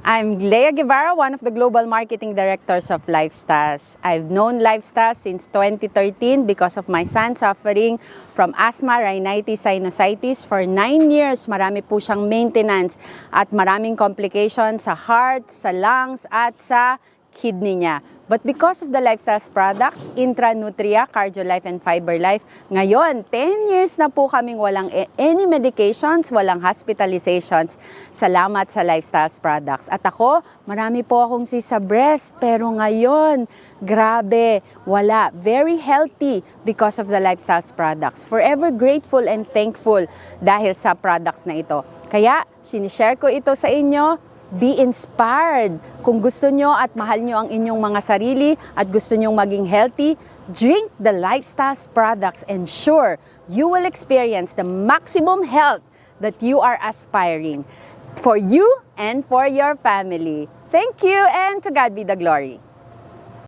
I'm Lea Guevara, one of the global marketing directors of Lifestars. I've known Lifestars since 2013 because of my son suffering from asthma, rhinitis, sinusitis. For 9 years, marami po siyang maintenance at maraming complications sa heart, sa lungs, at sa kidney niya. But because of the Lifestars products, Intranutria, CardioLife, and FiberLife, ngayon, 10 years na po kaming walang any medications, walang hospitalizations. Salamat sa Lifestars products. At ako, marami po akong sa breast, pero ngayon, grabe, wala. Very healthy because of the Lifestars products. Forever grateful and thankful dahil sa products na ito. Kaya, sinishare ko ito sa inyo. Be inspired. Kung gusto nyo at mahal nyo ang inyong mga sarili at gusto nyong maging healthy, drink the Lifestars products and sure, you will experience the maximum health that you are aspiring for you and for your family. Thank you and to God be the glory.